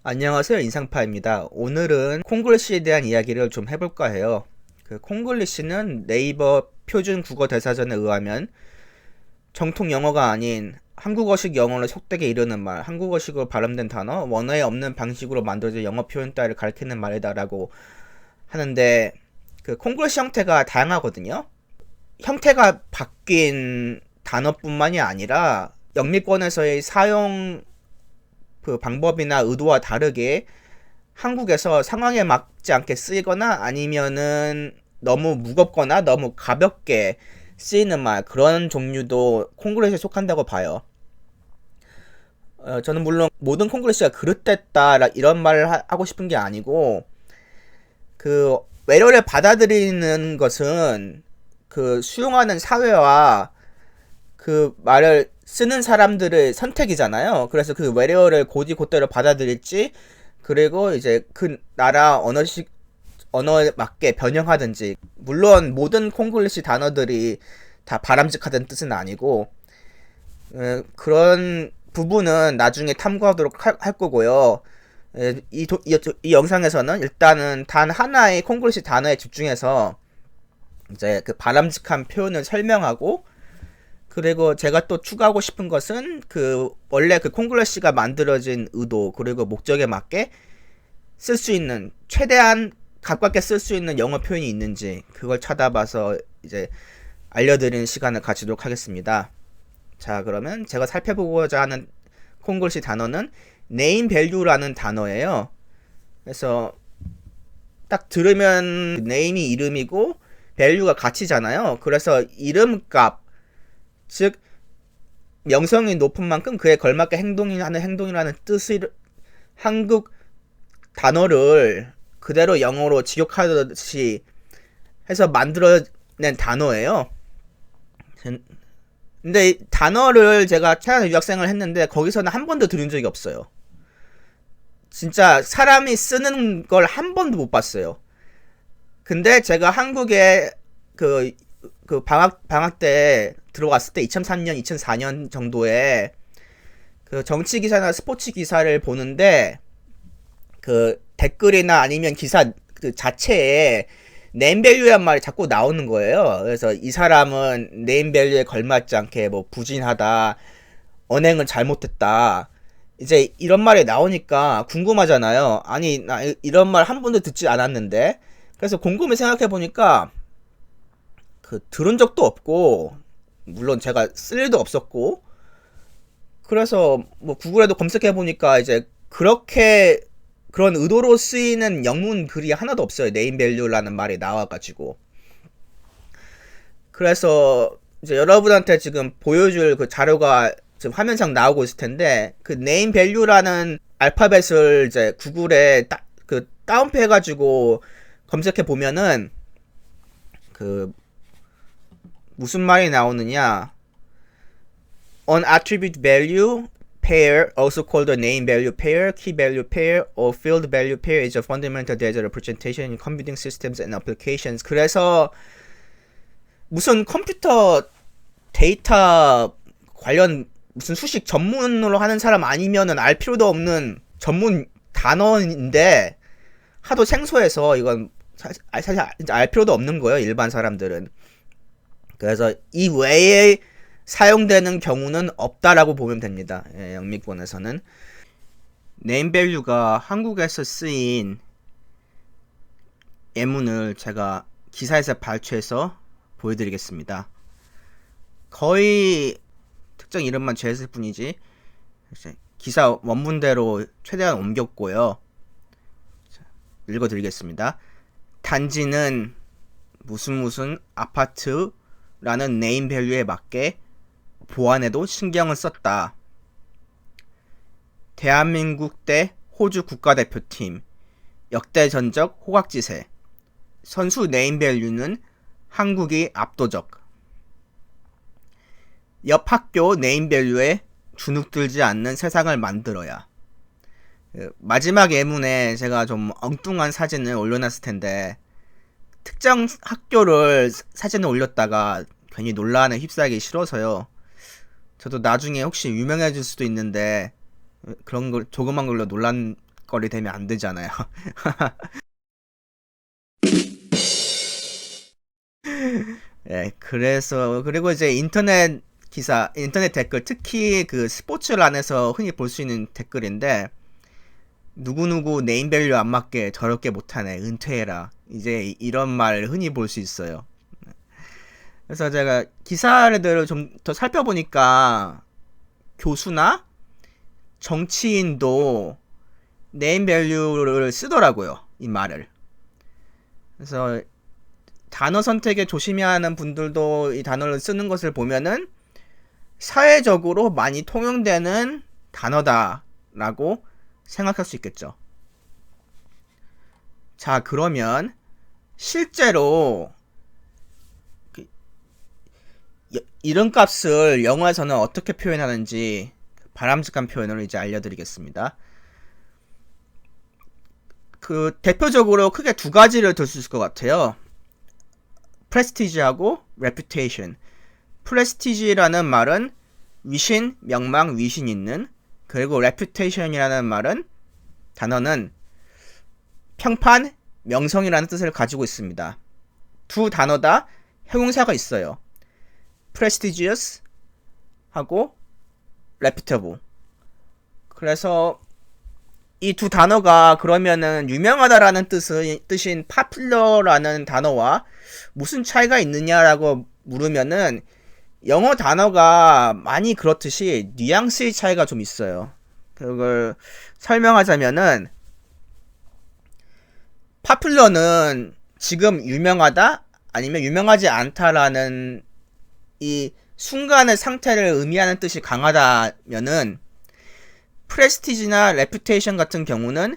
안녕하세요, 인상파입니다. 오늘은 콩글리시에 대한 이야기를 좀 해볼까 해요. 콩글리시는 네이버 표준 국어 대사전에 의하면 정통 영어가 아닌 한국어식 영어를 속되게 이르는 말, 한국어식으로 발음된 단어, 원어에 없는 방식으로 만들어진 영어 표현 따위를 가리키는 말이다라고 하는데, 콩글리시 형태가 다양하거든요. 형태가 바뀐 단어뿐만이 아니라 영미권에서의 사용 방법이나 의도와 다르게 한국에서 상황에 맞지 않게 쓰이거나 아니면은 너무 무겁거나 너무 가볍게 쓰이는 말, 그런 종류도 콩글리시에 속한다고 봐요. 저는 물론 모든 콩글리시가 그릇됐다 이런 말을 하고 싶은 게 아니고, 외래어를 받아들이는 것은 수용하는 사회와 말을 쓰는 사람들의 선택이잖아요. 그래서 외래어를 곧이곧대로 받아들일지, 그리고 이제 나라 언어에 맞게 변형하든지. 물론 모든 콩글리시 단어들이 다 바람직하다는 뜻은 아니고, 그런 부분은 나중에 탐구하도록 할 거고요. 이 영상에서는 일단은 단 하나의 콩글리시 단어에 집중해서 이제 바람직한 표현을 설명하고, 그리고 제가 또 추가하고 싶은 것은 원래 콩글리시가 만들어진 의도 그리고 목적에 맞게 쓸 수 있는, 최대한 가깝게 쓸 수 있는 영어 표현이 있는지 그걸 찾아봐서 이제 알려드리는 시간을 가지도록 하겠습니다. 자, 그러면 제가 살펴보고자 하는 콩글리시 단어는 name value라는 단어예요. 그래서 딱 들으면 name이 이름이고 value가 가치잖아요. 그래서 이름값, 즉 명성이 높은 만큼 그에 걸맞게 하는 행동이라는 뜻을, 한국 단어를 그대로 영어로 직역하듯이 해서 만들어낸 단어예요. 근데 이 단어를 제가 캐나다 유학생을 했는데 거기서는 한 번도 들은 적이 없어요. 진짜 사람이 쓰는 걸 한 번도 못 봤어요. 근데 제가 한국에 방학 때 들어왔을 때 2003년, 2004년 정도에 정치 기사나 스포츠 기사를 보는데 댓글이나 아니면 기사 자체에 네임밸류란 말이 자꾸 나오는 거예요. 그래서 이 사람은 네임밸류에 걸맞지 않게 뭐 부진하다, 언행을 잘못했다, 이제 이런 말이 나오니까 궁금하잖아요. 아니, 나 이런 말 한 번도 듣지 않았는데. 그래서 곰곰이 생각해 보니까 들은 적도 없고, 물론 제가 쓸 일도 없었고, 그래서 뭐 구글에도 검색해 보니까 이제 그런 의도로 쓰이는 영문 글이 하나도 없어요. 네임밸류라는 말이 나와가지고. 그래서 이제 여러분한테 지금 보여줄 자료가 지금 화면상 나오고 있을 텐데, 네임밸류라는 알파벳을 이제 구글에 다운표 해가지고 검색해 보면은 무슨 말이 나오느냐. An attribute value pair, also called a name value pair, key value pair, or field value pair, is a fundamental data representation in computing systems and applications. 그래서 무슨 컴퓨터 데이터 관련 무슨 수식 전문으로 하는 사람 아니면은 알 필요도 없는 전문 단어인데, 하도 생소해서 이건 사실 알 필요도 없는 거예요, 일반 사람들은. 그래서 이 외에 사용되는 경우는 없다라고 보면 됩니다. 영미권에서는. 네임밸류가 한국에서 쓰인 예문을 제가 기사에서 발췌해서 보여드리겠습니다. 거의 특정 이름만 제했을 뿐이지 기사 원문대로 최대한 옮겼고요. 읽어드리겠습니다. 단지는 무슨 아파트라는 네임밸류에 맞게 보안에도 신경을 썼다. 대한민국 대 호주 국가대표팀 역대 전적 호각지세. 선수 네임밸류는 한국이 압도적. 옆 학교 네임밸류에 주눅들지 않는 세상을 만들어야. 마지막 예문에 제가 좀 엉뚱한 사진을 올려놨을 텐데, 특정 학교를 사진을 올렸다가 괜히 논란에 휩싸이기 싫어서요. 저도 나중에 혹시 유명해질 수도 있는데 그런 걸 조그만 걸로 논란 거리 되면 안 되잖아요. 예, 그래서 그리고 이제 인터넷 기사, 인터넷 댓글, 특히 그 스포츠란에서 흔히 볼 수 있는 댓글인데, 누구누구 네임밸류 안 맞게 더럽게 못하네, 은퇴해라, 이제 이런 말 흔히 볼 수 있어요. 그래서 제가 기사들을 좀 더 살펴보니까 교수나 정치인도 네임밸류를 쓰더라고요, 이 말을. 그래서 단어 선택에 조심해야 하는 분들도 이 단어를 쓰는 것을 보면은 사회적으로 많이 통용되는 단어다라고 생각할 수 있겠죠. 자, 그러면 실제로 그 이름값을 영어에서는 어떻게 표현하는지 바람직한 표현을 이제 알려드리겠습니다. 그 대표적으로 크게 두 가지를 들 수 있을 것 같아요. 프레스티지하고 레퓨테이션. 프레스티지라는 말은 위신, 명망, 위신 있는, 그리고 레퓨테이션이라는 말은 단어는 평판, 명성이라는 뜻을 가지고 있습니다. 두 단어 다 형용사가 있어요. prestigious 하고 reputable. 그래서 이 두 단어가 그러면은 유명하다라는 뜻인 popular라는 단어와 무슨 차이가 있느냐라고 물으면은 영어 단어가 많이 그렇듯이 뉘앙스의 차이가 좀 있어요. 그걸 설명하자면은 popular는 지금 유명하다 아니면 유명하지 않다라는 이 순간의 상태를 의미하는 뜻이 강하다면은 프레스티지나 레퓨테이션 같은 경우는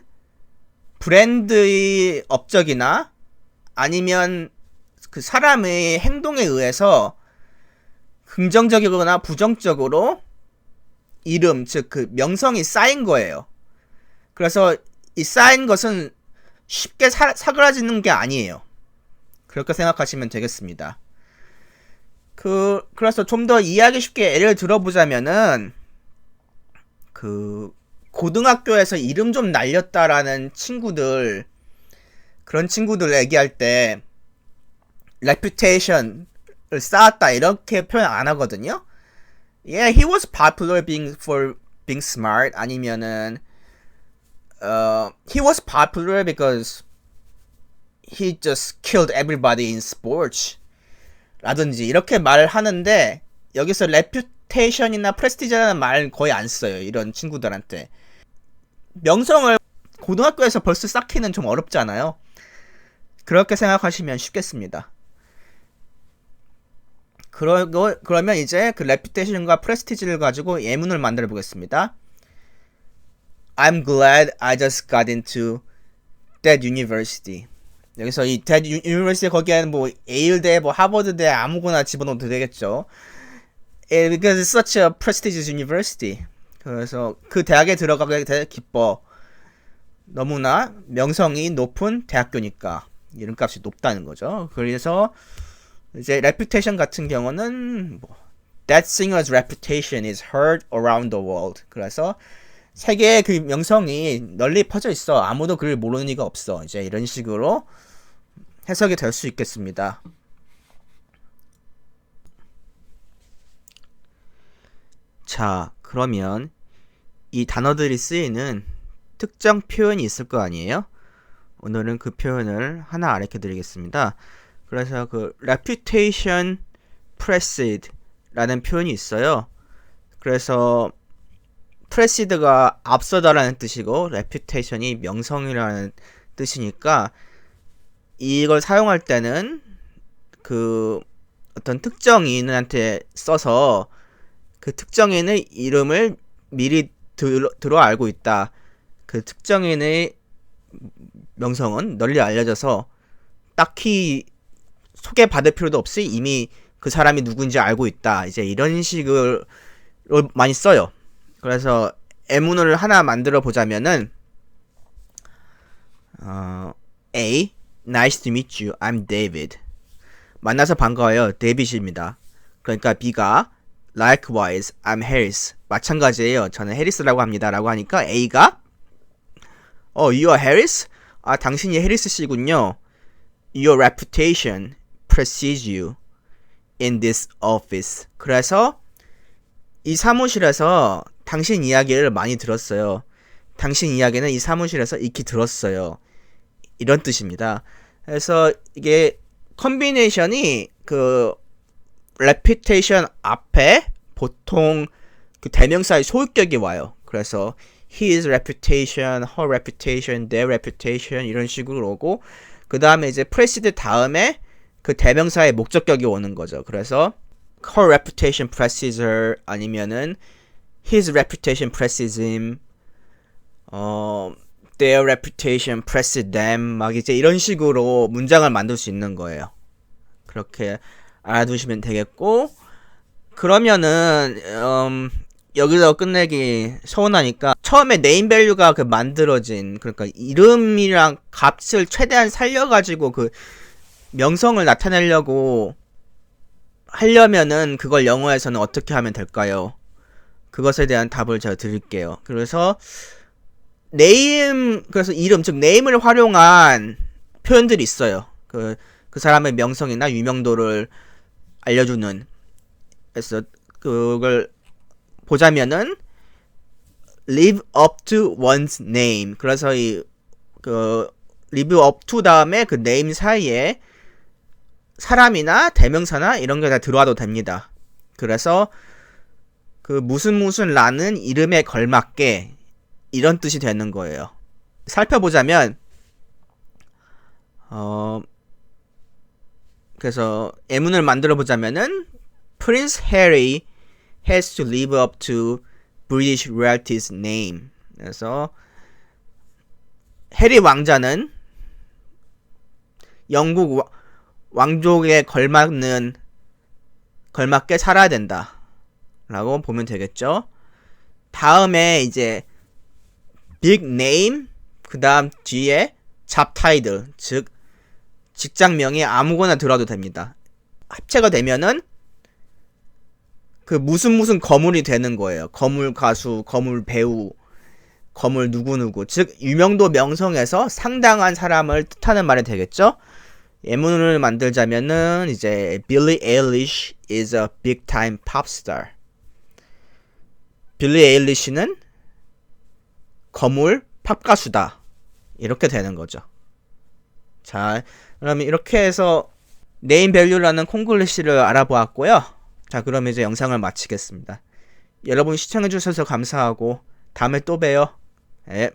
브랜드의 업적이나 아니면 그 사람의 행동에 의해서 긍정적이거나 부정적으로 이름, 즉 그 명성이 쌓인 거예요. 그래서 이 쌓인 것은 쉽게 사그라지는 게 아니에요. 그렇게 생각하시면 되겠습니다. 그래서 좀 더 이해하기 쉽게 예를 들어보자면은 그 고등학교에서 이름 좀 날렸다라는 친구들, 그런 친구들 얘기할 때 reputation을 쌓았다 이렇게 표현 안 하거든요. Yeah, he was popular for being smart. 아니면은 he was popular because he just killed everybody in sports 라든지 이렇게 말을 하는데, 여기서 reputation이나 prestige라는 말 거의 안 써요, 이런 친구들한테. 명성을 고등학교에서 벌써 쌓기는 좀 어렵잖아요. 그렇게 생각하시면 쉽겠습니다. 그러면 이제 그 reputation과 prestige를 가지고 예문을 만들어 보겠습니다. I'm glad I just got into that university. 여기서 이 that university 거기에는 뭐 예일대, 뭐 하버드대 아무거나 집어넣어도 되겠죠. Because it's such a prestigious university. 그래서 그 대학에 들어가게 돼 기뻐. 너무나 명성이 높은 대학교니까 이름값이 높다는 거죠. 그래서 이제 reputation 같은 경우는 뭐, that singer's reputation is heard around the world. 그래서 세계의 그 명성이 널리 퍼져 있어. 아무도 그를 모르는 이가 없어. 이제 이런 식으로 해석이 될 수 있겠습니다. 자, 그러면 이 단어들이 쓰이는 특정 표현이 있을 거 아니에요? 오늘은 그 표현을 하나 알려 드리겠습니다. 그래서 그 reputation precede 라는 표현이 있어요. 그래서 precede가 앞서다라는 뜻이고 reputation이 명성이라는 뜻이니까 이걸 사용할 때는 그 어떤 특정인한테 써서 그 특정인의 이름을 미리 들어 알고 있다. 그 특정인의 명성은 널리 알려져서 딱히 소개받을 필요도 없이 이미 그 사람이 누군지 알고 있다. 이제 이런 식으로 많이 써요. 그래서 예문을 하나 만들어 보자면은 A. Nice to meet you. I'm David. 만나서 반가워요. 데이빗입니다. 그러니까 B가 Likewise, I'm Harris. 마찬가지예요. 저는 해리스라고 합니다. 라고 하니까 A가 You're Harris? 아, 당신이 해리스 씨군요. Your reputation precedes you in this office. 그래서 이 사무실에서 당신 이야기를 많이 들었어요. 당신 이야기는 이 사무실에서 익히 들었어요. 이런 뜻입니다. 그래서 이게 컨비네이션이 그 reputation 앞에 보통 그 대명사의 소유격이 와요. 그래서 his reputation, her reputation, their reputation 이런 식으로 오고 그 다음에 이제 precede 다음에 그 대명사의 목적격이 오는 거죠. 그래서 her reputation precedes her 아니면은 his reputation precedes him, their reputation precedes them 막 이제 이런 식으로 문장을 만들 수 있는 거예요. 그렇게 알아두시면 되겠고 그러면은 여기서 끝내기 서운하니까 처음에 네임 밸류가 그 만들어진 그러니까 이름이랑 값을 최대한 살려가지고 그 명성을 나타내려고 하려면은 그걸 영어에서는 어떻게 하면 될까요? 그것에 대한 답을 제가 드릴게요. 그래서 그래서 이름 즉 네임을 활용한 표현들이 있어요. 그 사람의 명성이나 유명도를 알려주는. 그래서 그걸 보자면은 live up to one's name. 그래서 live up to 다음에 그 name 사이에 사람이나 대명사나 이런 게 다 들어와도 됩니다. 그래서 그 무슨 라는 이름에 걸맞게 이런 뜻이 되는 거예요. 살펴보자면 그래서 예문을 만들어 보자면은 Prince Harry has to live up to British royalty's name. 그래서 해리 왕자는 영국 왕족에 걸맞게 살아야 된다 라고 보면 되겠죠. 다음에 이제 big name 그 다음 뒤에 잡 타이틀 즉 직장명이 아무거나 들어도 됩니다. 합체가 되면은 그 무슨 거물이 되는 거예요. 거물 가수, 거물 배우, 거물 누구누구. 즉 유명도 명성에서 상당한 사람을 뜻하는 말이 되겠죠. 예문을 만들자면은 이제 Billie Eilish is a big time pop star. 빌리 에일리시는 거물 팝 가수다. 이렇게 되는 거죠. 자, 그러면 이렇게 해서 네임 밸류라는 콩글리시를 알아보았고요. 자, 그럼 이제 영상을 마치겠습니다. 여러분 시청해주셔서 감사하고 다음에 또 봬요. 네.